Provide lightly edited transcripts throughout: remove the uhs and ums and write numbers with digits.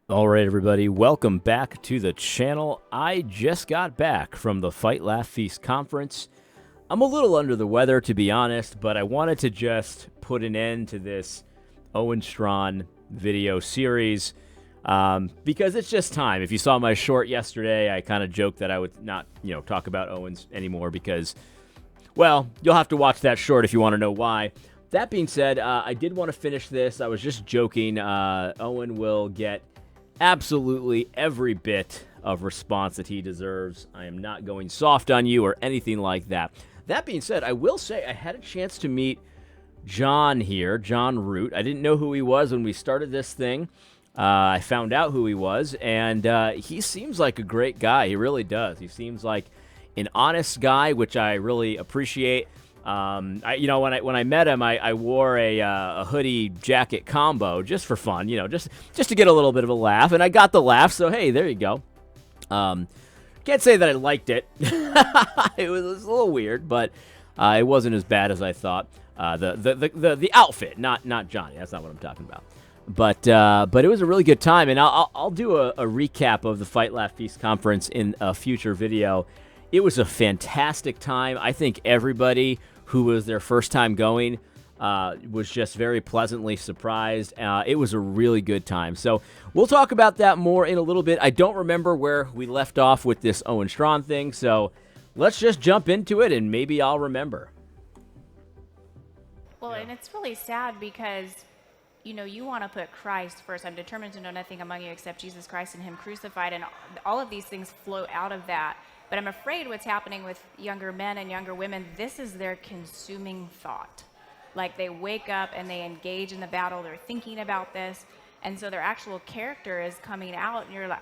All right, everybody, welcome back to the channel. I just got back from the Fight, Laugh, Feast conference. I'm a little under the weather, to be honest, but I wanted to just put an end to this Owen Strachan video series because it's just time. If you saw my short yesterday, I kind of joked that I would not, talk about Owens anymore because, well, you'll have to watch that short if you want to know why. That being said, I did want to finish this. I was just joking. Owen will get absolutely every bit of response that he deserves. I am not going soft on you or anything like that. That being said, I will say I had a chance to meet John here, John Root. I didn't know who he was when we started this thing. I found out who he was, and he seems like a great guy. He really does. He seems like an honest guy, which I really appreciate. When I met him, I wore a hoodie jacket combo just for fun, just to get a little bit of a laugh, and I got the laugh. So hey, there you go. Can't say that I liked it. It was a little weird, but it wasn't as bad as I thought. The outfit, not Johnny. That's not what I'm talking about. But it was a really good time, and I'll do a recap of the Fight Laugh Feast conference in a future video. It was a fantastic time. I think everybody who was their first time going was just very pleasantly surprised. It was a really good time. So we'll talk about that more in a little bit. I don't remember where we left off with this Owen Strachan thing, so let's just jump into it, and maybe I'll remember. Well, and it's really sad because, you want to put Christ first. I'm determined to know nothing among you except Jesus Christ and him crucified, and all of these things flow out of that. But I'm afraid what's happening with younger men and younger women, this is their consuming thought. Like they wake up and they engage in the battle, they're thinking about this, and so their actual character is coming out, and you're like,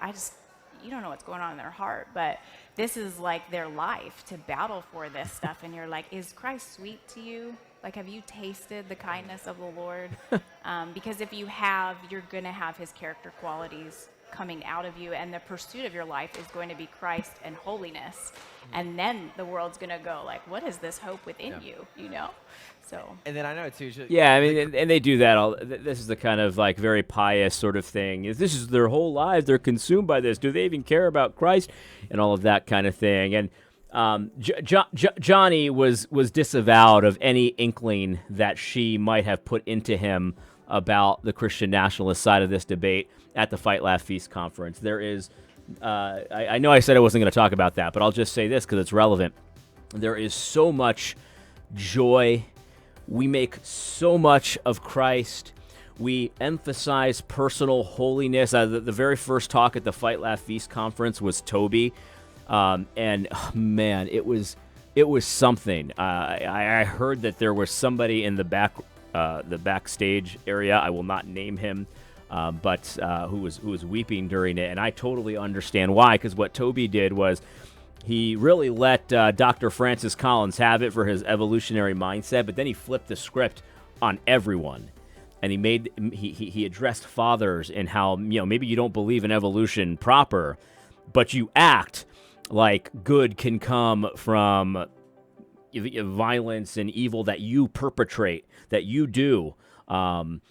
you don't know what's going on in their heart, but this is like their life to battle for this stuff, and you're like, is Christ sweet to you? Like, have you tasted the kindness of the Lord? Because if you have, you're going to have his character qualities coming out of you, and the pursuit of your life is going to be Christ and holiness. And then the world's going to go like, what is this hope within you, So. And then I know too. Yeah, I mean, and they do that all. This is the kind of like very pious sort of thing. This is their whole lives. They're consumed by this. Do they even care about Christ and all of that kind of thing? And Johnny was disavowed of any inkling that she might have put into him about the Christian nationalist side of this debate at the Fight, Laugh, Feast conference. There is, I know I said I wasn't going to talk about that, but I'll just say this because it's relevant. There is so much joy. We make so much of Christ. We emphasize personal holiness. The very first talk at the Fight, Laugh, Feast conference was Toby. And oh, man, it was something. I heard that there was somebody in the backstage area. I will not name him, but who was weeping during it, and I totally understand why. Because what Toby did was he really let Dr. Francis Collins have it for his evolutionary mindset, but then he flipped the script on everyone, and he addressed fathers and how maybe you don't believe in evolution proper, but you act like good can come from violence and evil that you perpetrate, that you do. And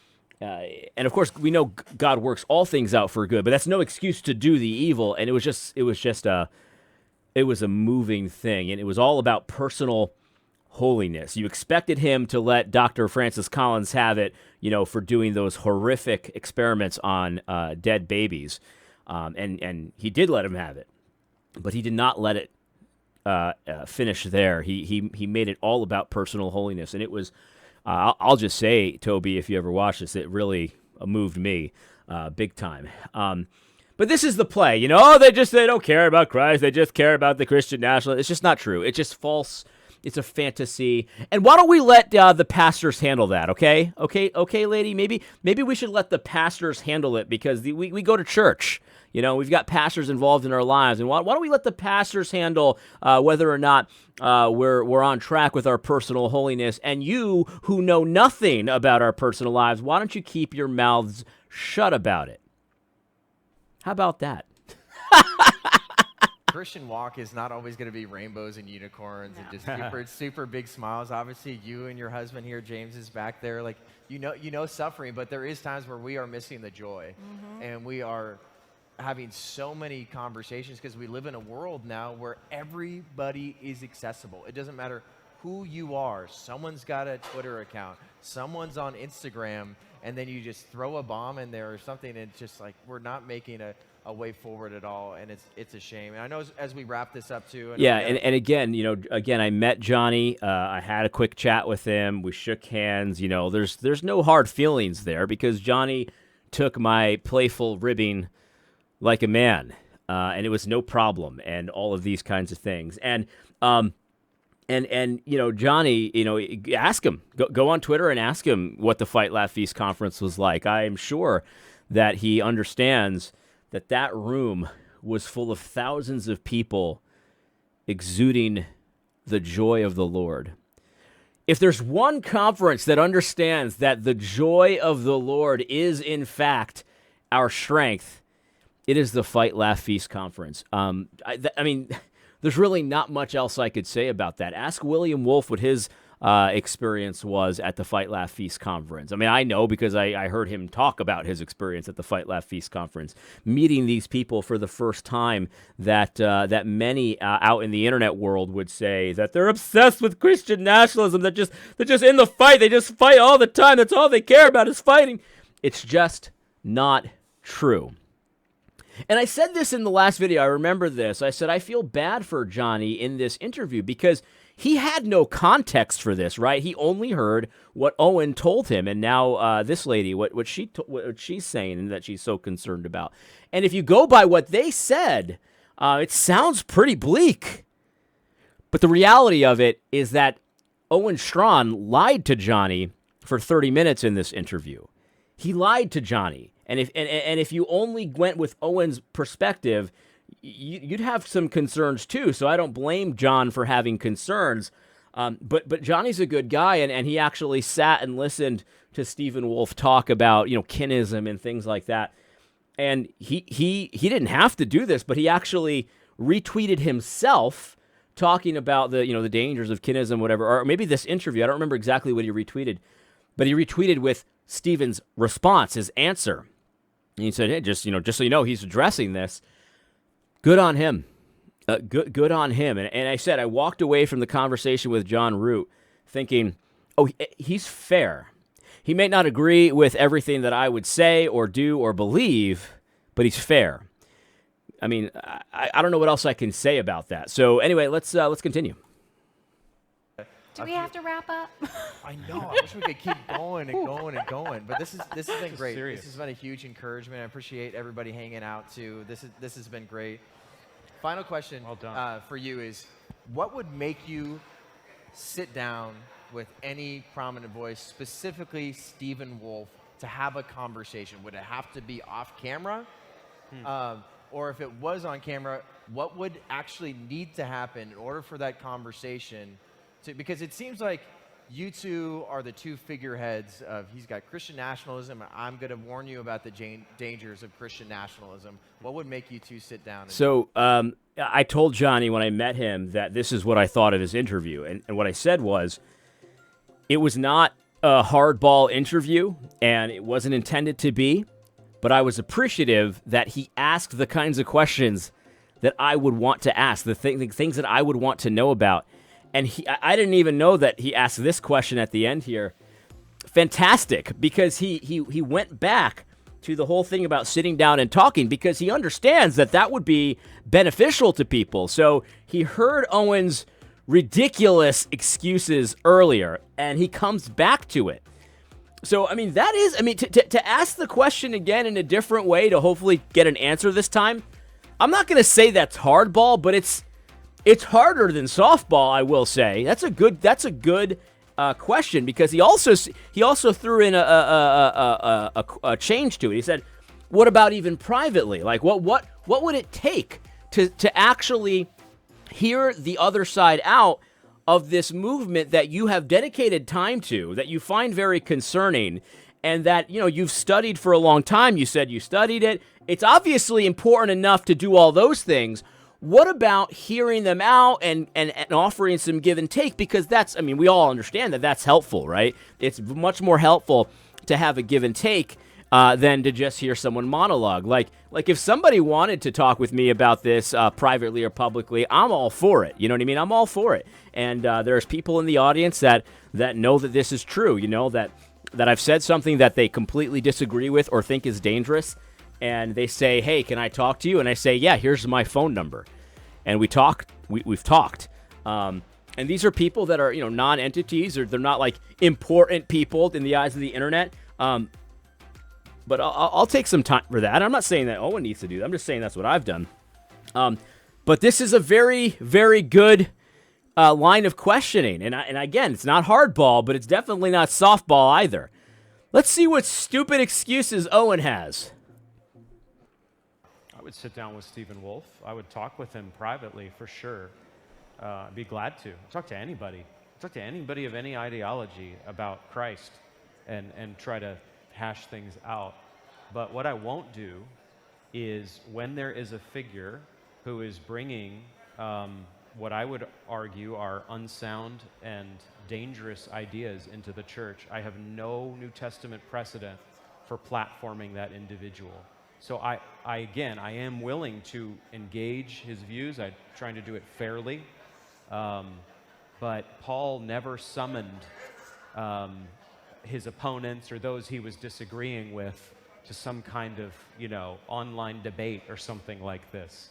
of course, we know God works all things out for good, but that's no excuse to do the evil. And it was a moving thing, and it was all about personal holiness. You expected him to let Dr. Francis Collins have it, for doing those horrific experiments on dead babies. And he did let him have it. But he did not let it finish there. He made it all about personal holiness, and it was. I'll just say, Toby, if you ever watch this, it really moved me big time. But this is the play, they don't care about Christ. They just care about the Christian national. It's just not true. It's just false. It's a fantasy. And why don't we let the pastors handle that? Okay, lady. Maybe we should let the pastors handle it because we go to church. We've got pastors involved in our lives, and why don't we let the pastors handle whether or not we're on track with our personal holiness? And you, who know nothing about our personal lives, why don't you keep your mouths shut about it? How about that? Christian walk is not always going to be rainbows and unicorns and just super big smiles. Obviously, you and your husband here, James, is back there. Like, you know suffering, but there is times where we are missing the joy. And we are having so many conversations because we live in a world now where everybody is accessible. It doesn't matter who you are. Someone's got a Twitter account. Someone's on Instagram. And then you just throw a bomb in there or something. And it's just like, we're not making a way forward at all. And it's a shame. And I know as we wrap this up too. Yeah. And again, I met Johnny. I had a quick chat with him. We shook hands. There's no hard feelings there because Johnny took my playful ribbing like a man, and it was no problem, and all of these kinds of things. And Johnny, ask him. Go on Twitter and ask him what the Fight, Laugh, Feast conference was like. I am sure that he understands that room was full of thousands of people exuding the joy of the Lord. If there's one conference that understands that the joy of the Lord is, in fact, our strength, it is the Fight, Laugh, Feast conference. There's really not much else I could say about that. Ask William Wolf what his experience was at the Fight, Laugh, Feast conference. I mean, I know because I heard him talk about his experience at the Fight, Laugh, Feast conference, meeting these people for the first time that many out in the internet world would say that they're obsessed with Christian nationalism, they're just in the fight, they just fight all the time, that's all they care about is fighting. It's just not true. And I said this in the last video. I remember this. I said, I feel bad for Johnny in this interview because he had no context for this, right? He only heard what Owen told him. And now this lady, what she's saying and that she's so concerned about. And if you go by what they said, it sounds pretty bleak. But the reality of it is that Owen Strachan lied to Johnny for 30 minutes in this interview. He lied to Johnny. And if you only went with Owen's perspective, you'd have some concerns too. So I don't blame John for having concerns. But Johnny's a good guy, and he actually sat and listened to Stephen Wolf talk about kinism and things like that. And he didn't have to do this, but he actually retweeted himself talking about the dangers of kinism, whatever, or maybe this interview. I don't remember exactly what he retweeted, but he retweeted with Stephen's response, his answer. And he said, hey, just so you know, he's addressing this. Good on him. Good on him. And I said, I walked away from the conversation with John Root thinking, oh, he's fair. He may not agree with everything that I would say or do or believe, but he's fair. I mean, I don't know what else I can say about that. So anyway, let's continue. Do we have to wrap up? I know. I wish we could keep going and going and going. But this has been great. Serious. This has been a huge encouragement. I appreciate everybody hanging out too. This has been great. Final question for you is, what would make you sit down with any prominent voice, specifically Stephen Wolf, to have a conversation? Would it have to be off camera? Or if it was on camera, what would actually need to happen in order for that conversation because it seems like you two are the two figureheads of, he's got Christian nationalism, and I'm going to warn you about the dangers of Christian nationalism. What would make you two sit down? So I told Johnny when I met him that this is what I thought of his interview. And what I said was, it was not a hardball interview, and it wasn't intended to be, but I was appreciative that he asked the kinds of questions that I would want to ask, the things that I would want to know about. And I didn't even know that he asked this question at the end here. Fantastic, because he went back to the whole thing about sitting down and talking because he understands that would be beneficial to people. So he heard Owen's ridiculous excuses earlier, and he comes back to it. So, I mean, to ask the question again in a different way to hopefully get an answer this time, I'm not going to say that's hardball, but it's harder than softball, I will say. That's a good question because he also threw in a change to it. He said, "What about even privately? Like, what would it take to actually hear the other side out of this movement that you have dedicated time to, that you find very concerning, and that you've studied for a long time? You said you studied it. It's obviously important enough to do all those things. What about hearing them out and offering some give and take? Because that's, I mean, we all understand that that's helpful, right? It's much more helpful to have a give and take than to just hear someone monologue. Like if somebody wanted to talk with me about this privately or publicly, I'm all for it. You know what I mean? I'm all for it. And there's people in the audience that know that this is true, you know, that I've said something that they completely disagree with or think is dangerous. And they say, hey, can I talk to you? And I say, yeah, here's my phone number. And we've talked. And these are people that are, you know, non-entities, or they're not like important people in the eyes of the internet. But I'll take some time for that. I'm not saying that Owen needs to do that. I'm just saying that's what I've done. But this is a very, very good line of questioning. And again, it's not hardball, but it's definitely not softball either. Let's see what stupid excuses Owen has. I would sit down with Stephen Wolf. I would talk with him privately for sure. I'd be glad to. Talk to anybody. Talk to anybody of any ideology about Christ and try to hash things out. But what I won't do is when there is a figure who is bringing what I would argue are unsound and dangerous ideas into the church, I have no New Testament precedent for platforming that individual. So I am willing to engage his views. I'm trying to do it fairly. But Paul never summoned his opponents or those he was disagreeing with to some kind of, you know, online debate or something like this.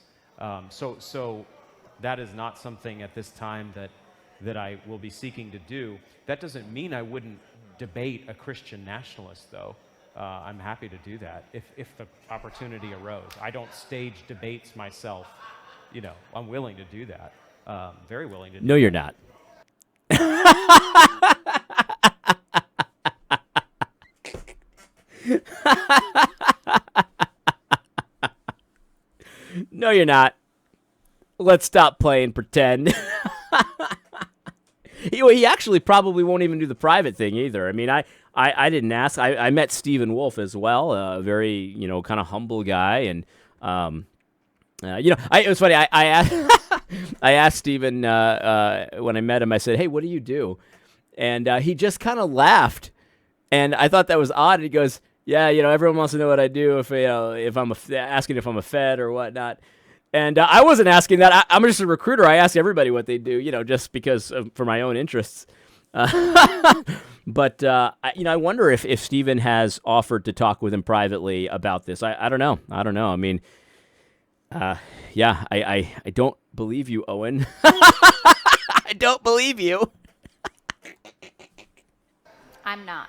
So that is not something at this time that I will be seeking to do. That doesn't mean I wouldn't debate a Christian nationalist, though. I'm happy to do that if the opportunity arose. I don't stage debates myself. You know, I'm willing to do that. Very willing to do that. No, you're not. No, you're not. Let's stop playing pretend. He actually probably won't even do the private thing either. I mean, I didn't ask. I met Stephen Wolf as well, a very, you know, kind of humble guy. And, you know, it was funny. I asked Stephen when I met him, I said, hey, what do you do? And he just kind of laughed. And I thought that was odd. And he goes, yeah, you know, everyone wants to know what I do if I'm asking if I'm a Fed or whatnot. And I wasn't asking that. I'm just a recruiter. I ask everybody what they do, you know, just because for my own interests. But you know, I wonder if Stephen has offered to talk with him privately about this. I don't know. I mean, yeah, I don't believe you, Owen. I don't believe you. I'm not.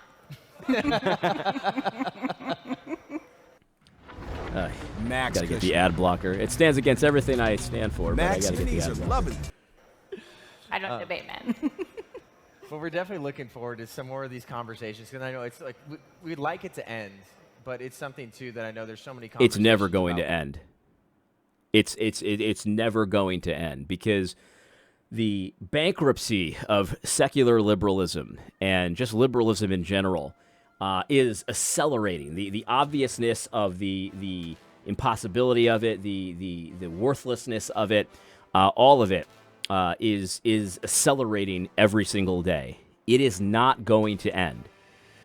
Max Gotta get the ad blocker. It stands against everything I stand for, Max but I gotta get the ad blocker. loving. I don't debate men. Well, we're definitely looking forward to some more of these conversations, because I know it's like we'd like it to end, but it's something too that I know there's so many conversations. It's never going about. to end. It's never going to end, because the bankruptcy of secular liberalism and just liberalism in general is accelerating. The obviousness of the impossibility of it, the worthlessness of it, all of it is accelerating every single day. It is not going to end,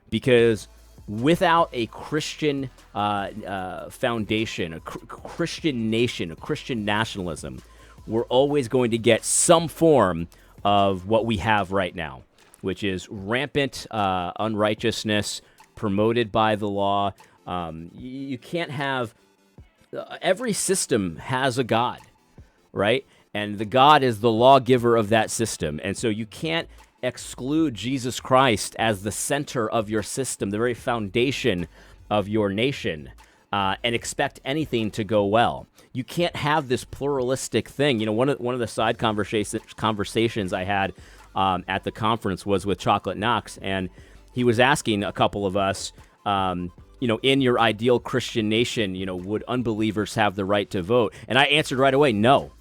because without a Christian foundation, a Christian nation, a Christian nationalism, we're always going to get some form of what we have right now, which is rampant unrighteousness promoted by the law. You can't have... every system has a God, right? And the God is the lawgiver of that system. And so you can't exclude Jesus Christ as the center of your system, the very foundation of your nation, and expect anything to go well. You can't have this pluralistic thing. You know, one of the side conversations I had at the conference was with Chocolate Knox, and he was asking a couple of us, you know, in your ideal Christian nation, you know, would unbelievers have the right to vote? And I answered right away, no.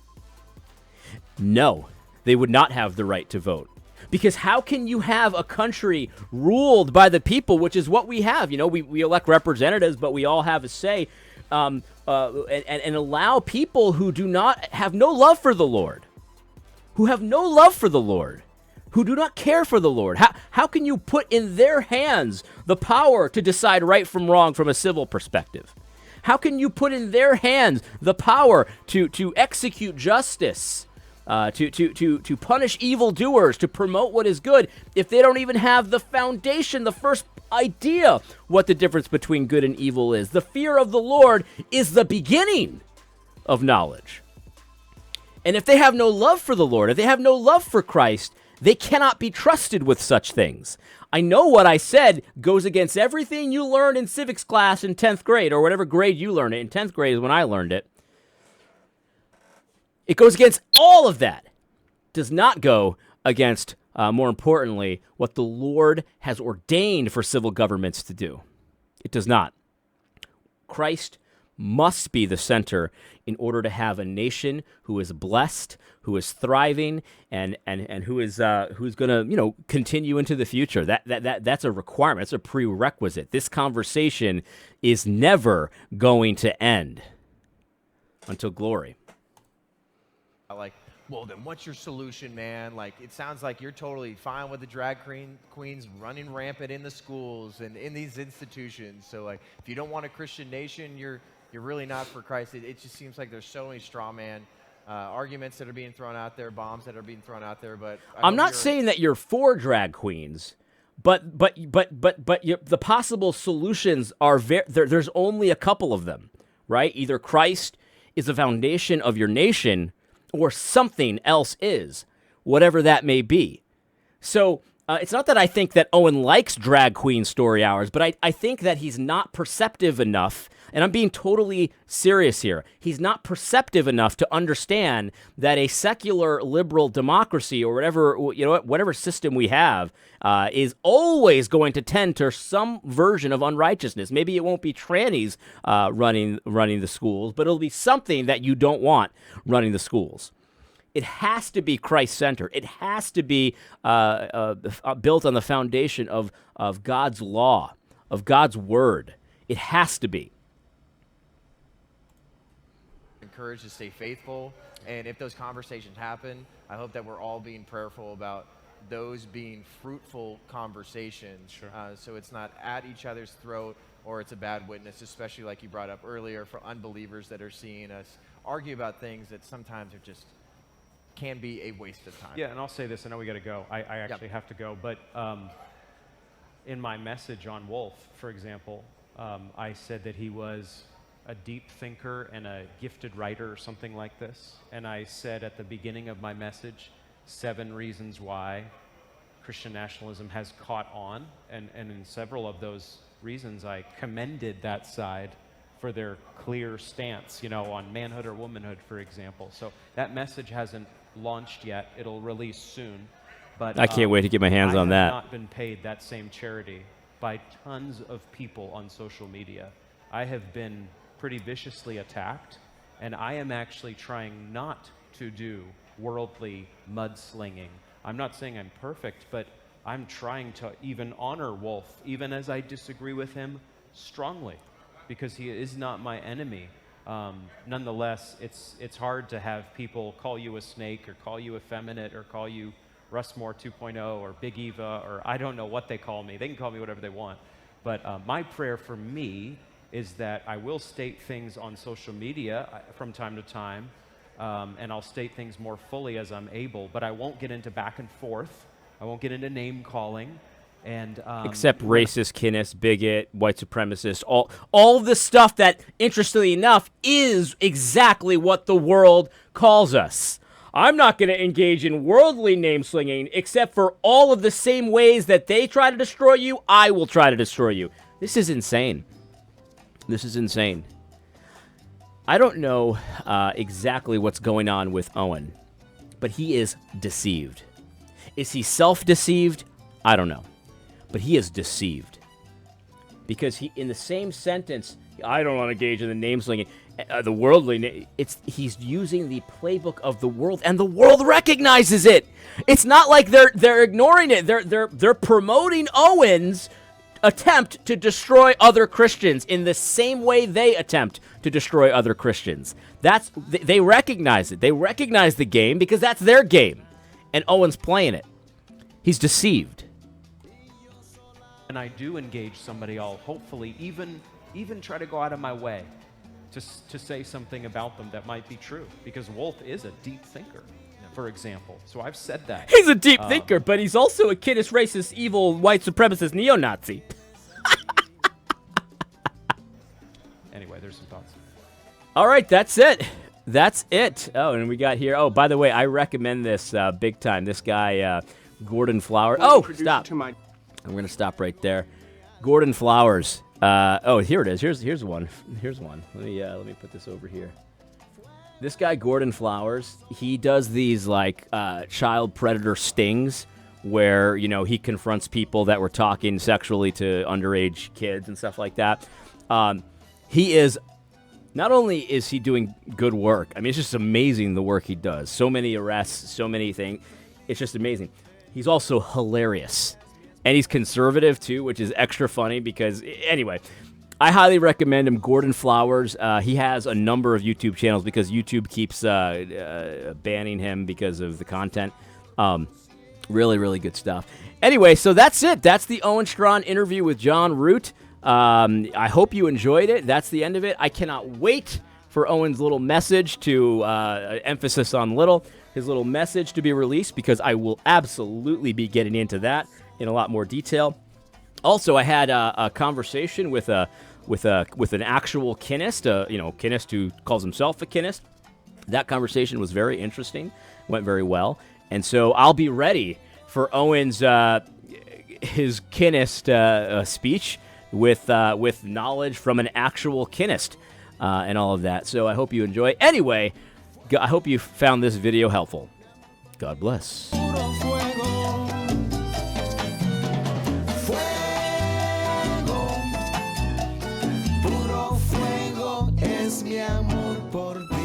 No, they would not have the right to vote. Because how can you have a country ruled by the people, which is what we have? You know, we elect representatives, but we all have a say. and allow people who do not have no love for the Lord, who have no love for the Lord, who do not care for the Lord. How can you put in their hands the power to decide right from wrong from a civil perspective? How can you put in their hands the power to execute justice, to punish evildoers, to promote what is good, if they don't even have the foundation, the first idea what the difference between good and evil is? The fear of the Lord is the beginning of knowledge. And if they have no love for the Lord, if they have no love for Christ, they cannot be trusted with such things. I know what I said goes against everything you learned in civics class in 10th grade, or whatever grade you learned it. In 10th grade is when I learned it. It goes against all of that. Does not go against, more importantly, what the Lord has ordained for civil governments to do. It does not. Christ must be the center in order to have a nation who is blessed, who is thriving, and who's going to continue into the future. That's a requirement. That's a prerequisite. This conversation is never going to end until glory. Like, well, then what's your solution, man? Like, it sounds like you're totally fine with the drag queens running rampant in the schools and in these institutions. So, like, if you don't want a Christian nation, you're really not for Christ. It just seems like there's so many straw man arguments that are being thrown out there, bombs that are being thrown out there. But I'm not saying that you're for drag queens, but the possible solutions are there's only a couple of them, right? Either Christ is the foundation of your nation, or something else is, whatever that may be. So it's not that I think that Owen likes drag queen story hours, but I think that he's not perceptive enough, and I'm being totally serious here. He's not perceptive enough to understand that a secular liberal democracy, or whatever system we have, is always going to tend to some version of unrighteousness. Maybe it won't be trannies running the schools, but it'll be something that you don't want running the schools. It has to be Christ-centered. It has to be built on the foundation of God's law, of God's word. It has to be. Encouraged to stay faithful, and if those conversations happen, I hope that we're all being prayerful about those being fruitful conversations. Sure. So it's not at each other's throat, or it's a bad witness, especially like you brought up earlier, for unbelievers that are seeing us argue about things that sometimes are just can be a waste of time. Yeah, and I'll say this, I know we got to go. I actually have to go, but in my message on Wolf, for example, I said that he was a deep thinker and a gifted writer or something like this. And I said at the beginning of my message, 7 reasons why Christian nationalism has caught on. And in several of those reasons, I commended that side for their clear stance, on manhood or womanhood, for example. So that message hasn't launched yet. It'll release soon. But I can't wait to get my hands on that. I have not been paid that same charity by tons of people on social media. I have been pretty viciously attacked, and I am actually trying not to do worldly mudslinging. I'm not saying I'm perfect, but I'm trying to even honor Wolf, even as I disagree with him strongly, because he is not my enemy. Nonetheless, it's hard to have people call you a snake, or call you effeminate, or call you Russmore 2.0, or Big Eva, or I don't know what they call me. They can call me whatever they want. But my prayer for me is that I will state things on social media from time to time, and I'll state things more fully as I'm able, but I won't get into back and forth. I won't get into name calling. And except racist, kinist, bigot, white supremacist, all of the stuff that, interestingly enough, is exactly what the world calls us. I'm not going to engage in worldly name slinging, except for all of the same ways that they try to destroy you, I will try to destroy you. This is insane. This is insane. I don't know exactly what's going on with Owen, but he is deceived. Is he self-deceived? I don't know. But he is deceived. Because he, in the same sentence, I don't want to engage in the name slinging, the worldly, he's using the playbook of the world, and the world recognizes it. It's not like they're ignoring it. They're promoting Owens attempt to destroy other Christians in the same way they attempt to destroy other Christians. They recognize it. They recognize the game because that's their game. And Owen's playing it. He's deceived. And I do engage somebody, I'll hopefully even try to go out of my way to say something about them that might be true. Because Wolf is a deep thinker, for example. So I've said that. He's a deep thinker, but he's also a kiddish, racist, evil, white supremacist neo-Nazi. Anyway, there's some thoughts. All right, that's it. That's it. Oh, and we got here. Oh, by the way, I recommend this big time. This guy, Gordon Flowers. Oh, stop. I'm going to stop right there. Gordon Flowers. Oh, here it is. Here's one. Here's one. Let me put this over here. This guy, Gordon Flowers, he does these like child predator stings where, you know, he confronts people that were talking sexually to underage kids and stuff like that. Not only is he doing good work, I mean, it's just amazing the work he does. So many arrests, so many things. It's just amazing. He's also hilarious. And he's conservative, too, which is extra funny because, anyway, I highly recommend him, Gordon Flowers. He has a number of YouTube channels because YouTube keeps banning him because of the content. Really, really good stuff. Anyway, so that's it. That's the Owen Strachan interview with John Root. I hope you enjoyed it. That's the end of it. I cannot wait for Owen's little message to, emphasis on little, his little message to be released because I will absolutely be getting into that in a lot more detail. Also, I had a conversation with an actual kinist, kinist who calls himself a kinist. That conversation was very interesting, went very well, and so I'll be ready for Owen's his kinist speech with knowledge from an actual kinist and all of that. So I hope you enjoy. Anyway, I hope you found this video helpful. God bless. Puro fuego es mi amor por ti.